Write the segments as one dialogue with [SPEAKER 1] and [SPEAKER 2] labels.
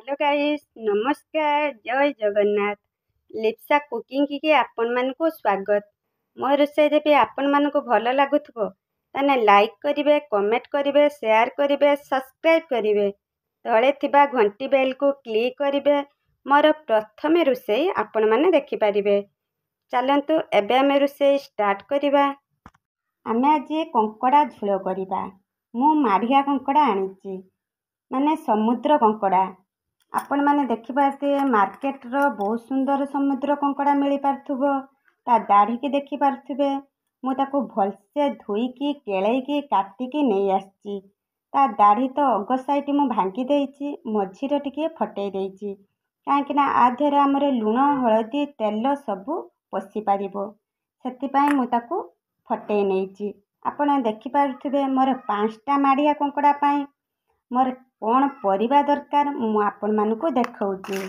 [SPEAKER 1] Hello guys नमस्कार जय Jagannath Lipsa cooking की आपण मानकु स्वागत। मो रोषे जब आपण मानकु भल लगुथबो ताने लाइक करिवे कमेंट करिवे शेयर करिवे सब्सक्राइब करिवे तळे थिबा घंटी बेल को क्लिक करिवे मोर प्रथम रोषे आपण माने देखि परिवे। चलंतु एबे आमे रोषे स्टार्ट करिवा। आमे आज कंकड़ा झोल करिवा। मु माढ़िया कंकड़ा आनिची माने समुद्र कंकड़ा। आपण माने देखि पारथिबे मार्केट रो बहुत सुंदर समुद्र कंकड़ा मिली पारथुबो। ता दाढ़ी के देखि पारथिबे मु ताको भलसे धोईकी केळेकी काटिकी नै आछी। ता दाढ़ी तो अग साइड मु भांगी देइची मझिरो टिके फटै देइची काहेकि ना आधेर हमर लूण हळदी तेल सबु पसी पारिबो सेति पई मु ताको फटै नैची। आपण देखि पारथिबे मोर 5टा माढ़िया कंकड़ा पई मोर कौन परिबा दरकार मु आपण मानकु देखौची।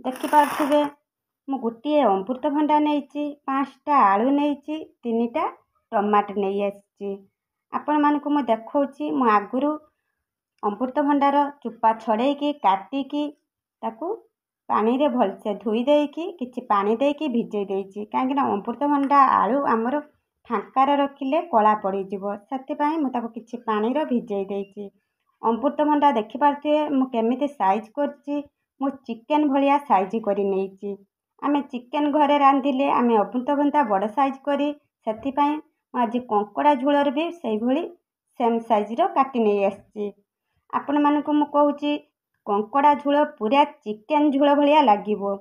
[SPEAKER 1] देखि पारथिबे मु गुटिए अमृतभंडा नैची 5टा आलू नैची 3टा टमाटर नै आछी। आपण मानकु मु देखौची मु आगुरु अमृतभंडार चुपा छड़ेकी काटिकी ताकू पानी रे भलसे धोई देइकी किछि पानी देइकी भिजै देइची काहेकि ना अमृतभंडा आलू हमर फांकार रखिले कला पड़ी जिवो सेति पई मु ताकू किछि पानी रे भिजै देइची। अमृतभंडा देखि पारथिबे मु केमिति साइज करची मु चिकन भलिया साइज करी नैची। आमे चिकन घरे रांधिले आमे अमृतभंडा बड़ साइज करी सेति पई आज कंकड़ा झोलर भी सेही भली सेम साइज रो काटी नै आछी। आपण मानकु मु कहूची कंकड़ा झोल पूरा चिकन झोल भलिया लागिवो।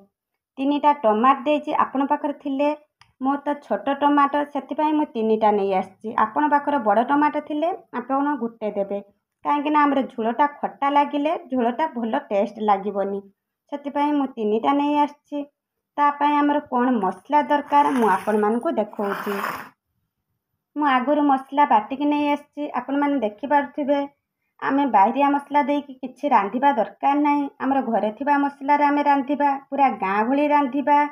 [SPEAKER 1] 3टा टमाटर देइची आपण पाखर थिले मो तो छोट टमाटर सेति पई मु 3टा नै आछी। आपण पाखर बड़ टमाटर थिले आपण गुटे देबे काहेकि ना हमर झोलटा खट्टा लागिले झोलटा भलो टेस्ट लागिबोनी सेति पई मु 3टा नै आछी। ता पई हमर कोन मसला दरकार मु आपण मानकु देखौची। मु आगुरु मसला बाटिकी नै आछी। आपण माने देखि पारथिबे आमे बाहरिया मसला देइकी किछि रांधिबा दरकार नाही हमर घरे थिबा मसला रे आमे रांधिबा पूरा गाँ भली रांधिबा।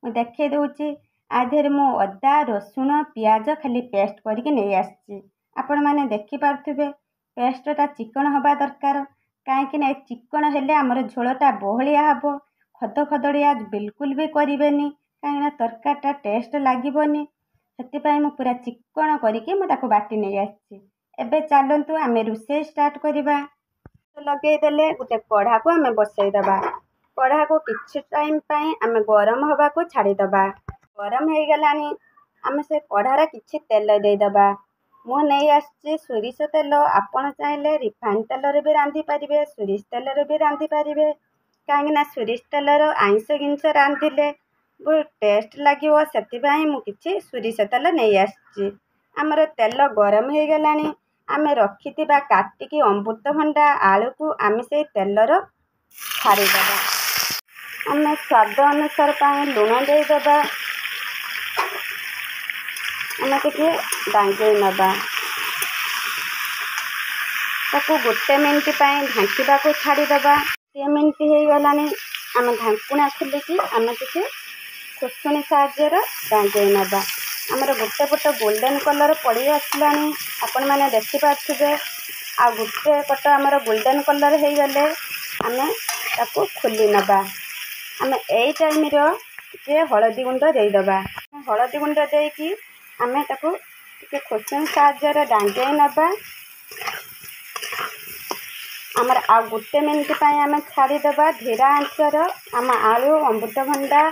[SPEAKER 1] मु देखै दउची आधेर मु अदा रसुण प्याज खाली पेस्ट करके नै आछी। आपण माने देखि पारथिबे पेस्टटा चिकन हबा दरकार काहेकि ना चिकन हेले हमर झोलटा बहलिया हबो खद खदड़िया बिल्कुल भी करिवेनी काहेकि ना तरकारीटा टेस्ट लागिबोनी सेति पई मु पूरा चिकन करके मु ताको बाटी नै आछी। एबे चलंतु आमे रोषे स्टार्ट करिवा। लगे देले गुटे कढ़ा को आमे बसै दबा। कढ़ा को किछि टाइम पई आमे गरम हबा को छाड़ी दबा। गरम हे गलानी आमे से कढ़ा रे किछि तेल दे दबा। मु नै आछी सोरिष तेल आपण चाहिले रिफाइन तेल रे भी रांधि परिबे सोरिष तेल रे भी रांधि परिबे काहेकि ना सोरिष तेल रो आइंस गिंस रांधिले बहुत टेस्ट लागिवो सेति पई मु किछि सोरिष तेल नै आछी। हमर तेल गरम हे गलानी आमे रखिथिबा काटिकी अमृतभंडा आलू को आमे से तेल रो छाड़ी दबा। आमे स्वाद अनुसार पई लूण दे दबा। आमे टिके डांगै नबा ताको गोटे मिनिट पई ढांकीबा को छाड़ी दबा। 3 मिनिट हे गलानी आमे ढांकुणा खुलिकी आमे टिके खुसुनी साहाଯ୍ୟରେ डांगै नबा। हमर गोटे पट गोल्डन कलर पड़ी आसलानी आपण माने देखि पारथिबे आ गोटे पट हमर गोल्डन कलर हे गले आमे ताको खोली नबा। आमे एई टाइम रो जे हळदी गुंड दे दबा। हळदी गुंड देकी आमे ताको टिके खुसुनी साहाଯ୍ୟରେ डांगै नबा। हमर आ गोटे मिनिट पई आमे छाड़ी दबा धीरा आंचर। आम आलू अमृतभंडा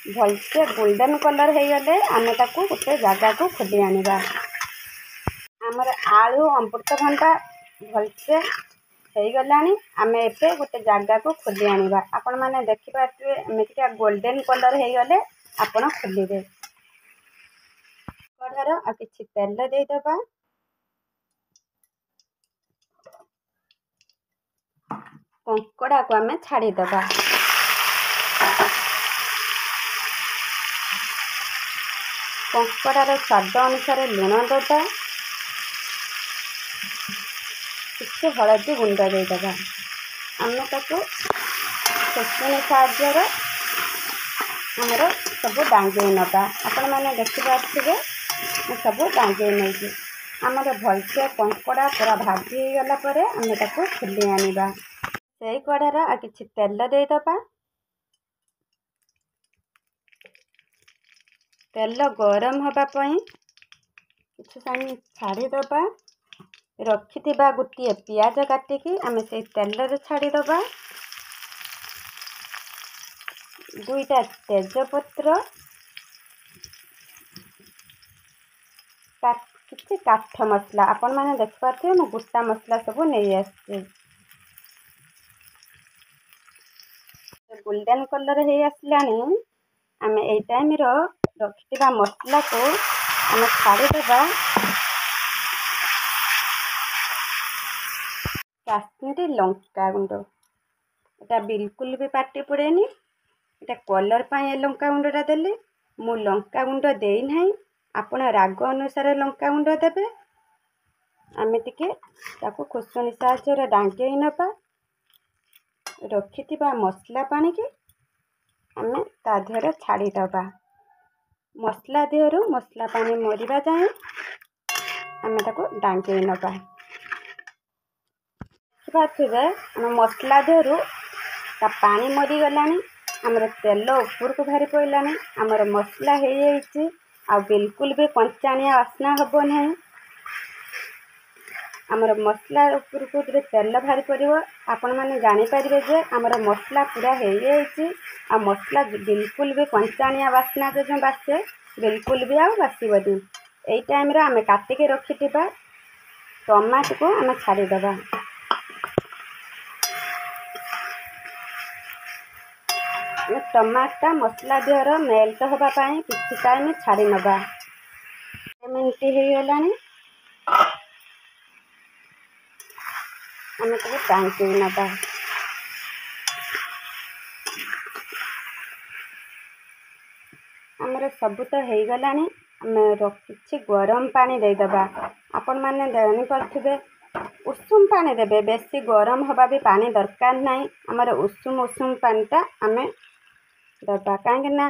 [SPEAKER 1] भलसे गोल्डन कलर हे गले आमे ताको गोटे जगह को खोली आनिबा। हमर आलू अमृतभंडा भलसे हे गलानी आमे एबे गोटे जगह को खोली आनिबा। आपण माने देखि पारथिबे एमितिका गोल्डन कलर हे गले आपण खोलिबे। कढ़ार आ किछि तेल दे दबा। कंकड़ा को आमे छाड़ी दबा। कंकड़ार स्वाद अनुसार लूण दबा किछि हळदी गुंड दे दबा। आमे ताको खुसुनी साहाଯ୍ୟରେ हमर सब डांगै नबा। आपण माने देखि पारथिबे मु सब डांगै नैची। हमर भलसे कंकड़ा पूरा भाजी गला परे आमे ताको खोली आनिबा। ସେଇ କଢ଼ାରେ ଆଉ କିଛି ତେଲ ଦେଇଦେବା। ତେଲ ଗରମ ହେବା ପାଇଁ କିଛି ସମୟ ଛାଡ଼ିଦେବା। ରଖିଥିବା ଗୋଟିଏ ପିଆଜ କାଟିକି ଆମେ ସେଇ ତେଲରେ ଛାଡ଼ିଦେବା। 2ଟା ତେଜପତ୍ର, କିଛି କାଠ ମସଲା, ଆପଣମାନେ ଦେଖିପାରୁଥିବେ ମୁଁ ଗୋଟା ମସଲା ସବୁ ନେଇ ଆସିଛି। ଗୋଲ୍ଡେନ୍ କଲର୍ ହେଇ ଆସିଲାଣି। ଆମେ ଏଇ ଟାଇମ୍ର ରଖିଥିବା ମସଲାକୁ ଆମେ ଛାଡ଼ିଦେବା। କାଶ୍ମୀରୀ ଲଙ୍କା ଗୁଣ୍ଡ, এটা ବିଲକୁଲ ବି ପାଟି ପଡ଼େନି। এটা କଲର୍ ପାଇଁ ଏ ଲଙ୍କା ଗୁଣ୍ଡଟା ଦେଲି। ମୁଁ ଲଙ୍କା ଗୁଣ୍ଡ ଦେଇନାହିଁ, ଆପଣ ରାଗ ଅନୁସାରେ ଲଙ୍କା ଗୁଣ୍ଡ ଦେବେ। ଆମେ ଟିକେ ତାକୁ ଖୁସୁଣି ସାହାଯ୍ୟରେ ଡାଙ୍ଗେଇ ନେବା। ରଖିଥିବା ମସଲା ପାଣିକି ଆମେ ତା ଦେହରେ ଛାଡ଼ିଦେବା। ମସଲା ଦେହରୁ ମସଲା ପାଣି ମରିବା ଯାଏଁ ଆମେ ତାକୁ ଡାଙ୍ଗେଇ ନେବା। ଦେଖିପାରୁଥିବେ ଆମ ମସଲା ଦେହରୁ ତା ପାଣି ମରିଗଲାଣି। ଆମର ତେଲ ଉପରକୁ ବାହାରି ପଡ଼ିଲାଣି। ଆମର ମସଲା ହେଇଯାଇଛି, ଆଉ ବିଲକୁଲ ବି କଞ୍ଚାଣିଆ ବାସ୍ନା ହେବ ନାହିଁ। ଆମର ମସଲା ଉପରକୁ ଯେବେ ତେଲ ବାହାରି ପଡ଼ିବ, ଆପଣମାନେ ଜାଣିପାରିବେ ଯେ ଆମର ମସଲା ପୁରା ହେଇଯାଇଛି। ଆଉ ମସଲା ବିଲକୁଲ ବି କଞ୍ଚାଣିଆ ବାସ୍ନା ଯେଉଁ ବାସେ, ବିଲକୁଲ ବି ଆଉ ବାସିବନି। ଏଇ ଟାଇମ୍ରେ ଆମେ କାଟିକି ରଖିଥିବା ଟମାଟୋକୁ ଆମେ ଛାଡ଼ିଦେବା। ଟମାଟୋଟା ମସଲା ଦେହର ମେଲ୍ଟ ହେବା ପାଇଁ କିଛି ଟାଇମ୍ ଛାଡ଼ି ନେବା। 1 ମିନିଟ୍ ହେଇଗଲାଣି। ଆମେ ତାକୁ ଡାଙ୍ଗେଇ ନେବା। ଆମର ସବୁ ତ ହେଇଗଲାଣି। ଆମେ କିଛି ଗରମ ପାଣି ଦେଇଦେବା। ଆପଣମାନେ ଜାଣିପାରୁଥିବେ ଉଷୁମ ପାଣି ଦେବେ, ବେଶୀ ଗରମ ହେବା ବି ପାଣି ଦରକାର ନାହିଁ। ଆମର ଉଷୁମ ପାଣିଟା ଆମେ ଦେବା। କାହିଁକି ନା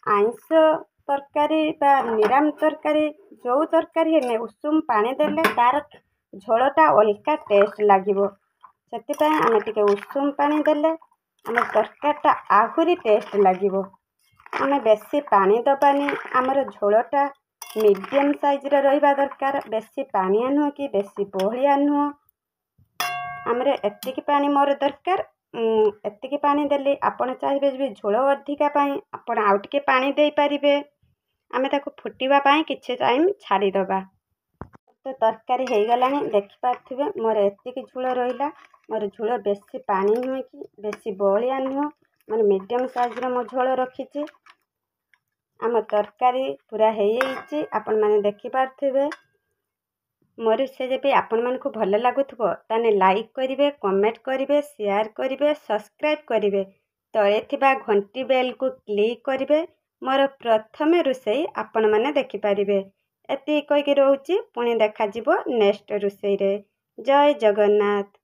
[SPEAKER 1] ଆଇଁଷ ତରକାରୀ ବା ନିରାମିଷ ତରକାରୀ, ଯେଉଁ ତରକାରୀ ହେଲେ ଉଷୁମ ପାଣି ଦେଲେ ତା'ର ଝୋଳଟା ଅଲଗା ଟେଷ୍ଟ ଲାଗିବ। ସେଥିପାଇଁ ଆମେ ଟିକେ ଉଷୁମ ପାଣି ଦେଲେ ଆମ ତରକାରୀଟା ଆହୁରି ଟେଷ୍ଟ ଲାଗିବ। ଆମେ ବେଶୀ ପାଣି ଦେବାନି। ଆମର ଝୋଳଟା ମିଡ଼ିୟମ୍ ସାଇଜ୍ର ରହିବା ଦରକାର। ବେଶୀ ପାଣିଆ ନୁହଁ କି ବେଶୀ ବହଳିଆ ନୁହଁ। ଆମର ଏତିକି ପାଣି ମୋର ଦରକାର। ଏତିକି ପାଣି ଦେଲି। ଆପଣ ଚାହିଁବେ ଯଦି ଝୋଳ ଅଧିକା ପାଇଁ ଆପଣ ଆଉ ଟିକେ ପାଣି ଦେଇପାରିବେ। ଆମେ ତାକୁ ଫୁଟିବା ପାଇଁ କିଛି ଟାଇମ୍ ଛାଡ଼ିଦେବା। ତ ତରକାରୀ ହେଇଗଲାଣି। ଦେଖିପାରୁଥିବେ ମୋର ଏତିକି ଝୋଳ ରହିଲା। ମୋର ଝୋଳ ବେଶୀ ପାଣି ନୁହେଁ କି ବେଶୀ ବହଳିଆ ନୁହଁ, ମାନେ ମିଡ଼ିୟମ୍ ସାଇଜ୍ର ମୋ ଝୋଳ ରଖିଛି। ଆମ ତରକାରୀ ପୁରା ହେଇଯାଇଛି। ଆପଣମାନେ ଦେଖିପାରୁଥିବେ। ମୋ ରୋଷେଇ ଯଦି ଆପଣମାନଙ୍କୁ ଭଲ ଲାଗୁଥିବ ତାହେଲେ ଲାଇକ୍ କରିବେ, କମେଣ୍ଟ କରିବେ, ସେୟାର କରିବେ, ସବସ୍କ୍ରାଇବ୍ କରିବେ। ତଳେ ଥିବା ଘଣ୍ଟି ବେଲ୍କୁ କ୍ଲିକ୍ କରିବେ। ମୋର ପ୍ରଥମେ ରୋଷେଇ ଆପଣମାନେ ଦେଖିପାରିବେ। ଏତିକି କହିକି ରହୁଛି। ପୁଣି ଦେଖାଯିବ ନେକ୍ସଟ ରୋଷେଇରେ। ଜୟ ଜଗନ୍ନାଥ।